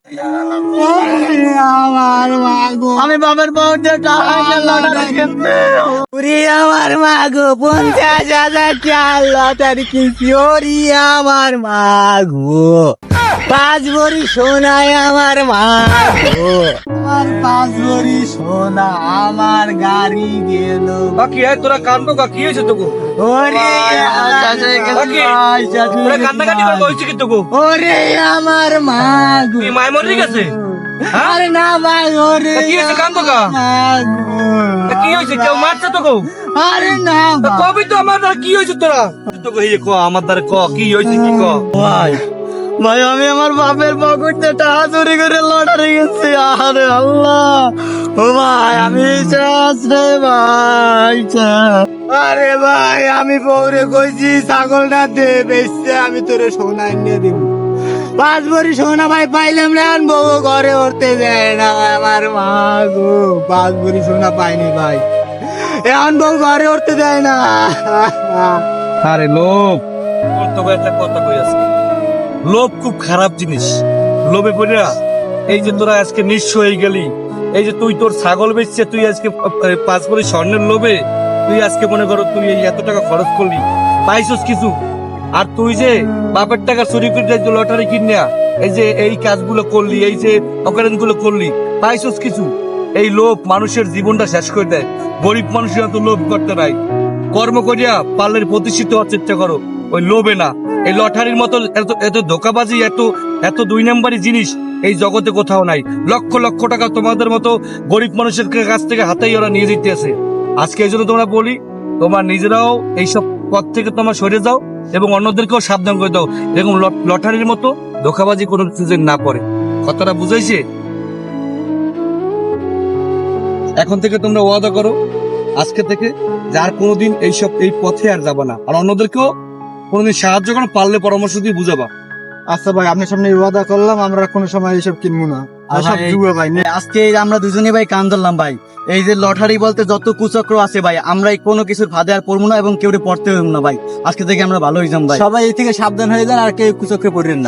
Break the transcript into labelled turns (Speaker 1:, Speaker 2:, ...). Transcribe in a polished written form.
Speaker 1: আমার মাগো, আমি বাবার বউতে টাকা আমার মাগো 50,000 চাল লটারি কিনছি। ওরি আমার মাগো, 5 ভরি সোনায় আমার মাগো, আমার 5 ভরি সোনা আমার গাড়ি গেল।
Speaker 2: বাকি তোরা কান্দো কি হয়েছে তোকে?
Speaker 1: ওরে
Speaker 2: তোরা কান্নাকাটি করে হয়েছে কি তোকে?
Speaker 1: ওরে আমার মাগো,
Speaker 2: কি মায় মরে গেছে?
Speaker 1: আরে না মাগো রে,
Speaker 2: কি হয়েছে কান্দো কা? কি হয়েছে, কেউ মারছে তোকে?
Speaker 1: আরে না
Speaker 2: কবি তো আমার দ্বারা কি হয়েছে তোরা? তোকে ক আমার দ্বারা ক কি হয়েছে কি ক
Speaker 1: ভাই। ভাই আমি আমার বাপের পকেটে টাকা চুরি করে লটারি গেছি। আরে আল্লাহ, ও ভাই আমি চাস রে ভাই চাস। আরে ভাই আমি বউরে কইছি ছাগলটা দে, বেচতে আমি তোরে সোনা এনে দিব। 5 ভরি সোনা ভাই পাইলাম না, বউ ঘরে উঠতে দেয় না। আমার মা গো, 5 ভরি সোনা পাইনি ভাই, এখন বউ ঘরে উঠতে দেয় না।
Speaker 2: আরে লোভ, তোকে একটা কথা কই আছে, লোভ খুব খারাপ জিনিস। লোভে পড়িয়া এই যে তোরা আজকে নিঃস্ব হয়ে গেলি, এই যে তুই তোর ছাগল বেচছে, তুই আজকে 5 ভরি স্বর্ণের লোভে তুই আজকে মনে করো তুই এই এত টাকা খরচ করলি, পাইছস কিছু? আর তুই যে বাপের টাকা চুরি করে যে লটারি কিনিয়া এই যে এই কাজগুলো করলি, এই যে অকারণ গুলো করলি, পাইছস কিছু? এই লোভ মানুষের জীবনটা শেষ করে দেয়। গরিব মানুষের এত লোভ করতে নাই, কর্ম করিয়া পার্লের প্রতিষ্ঠিত হওয়ার চেষ্টা করো, ওই লোভে না। এই লটারির মতো এত এত ধোকাবাজি, এত এত 2 নম্বরই জিনিস এই জগতে কোথাও নাই। লক্ষ লক্ষ টাকা তোমাদের মতো গরিব মানুষের কাছ থেকে হাতেই ওরা নিয়ে যেতে আছে। আজকে এই জন্য তোমরা বলি, তোমার নিজেরাও এইসব পথ থেকে তোমরা সরে যাও এবং অন্যদেরকেও সাবধান করে দাও, এরকম লটারির মতো ধোকাবাজি কোনো কিছু যেন না করে। কথাটা বুঝাইছে? এখন থেকে তোমরা ওয়াদা করো আজকে থেকে যার কোনোদিন এইসব এই পথে আর যাবা না, আর অন্যদেরকেও কোনোদিন সাহায্য করো, পারলে পরামর্শ দিয়ে বুঝাবা।
Speaker 1: আচ্ছা ভাই, আপনার সামনে ওয়াদা করলাম আমরা কোনো সময় এইসব কিনবো না। আজকে আমরা দুজনে ভাই কান ধরলাম ভাই, এই যে লটারি বলতে যত কুচক্র আছে ভাই, আমরা এই কোনো কিছুর ফাঁদে আর পড়বো না এবং কেউ পড়তে হইব না ভাই। আজকে থেকে আমরা ভালো হয়ে যাম ভাই। সবাই এই থেকে সাবধান হয়ে যান আর কেউ কুচক্রে পড়েন না।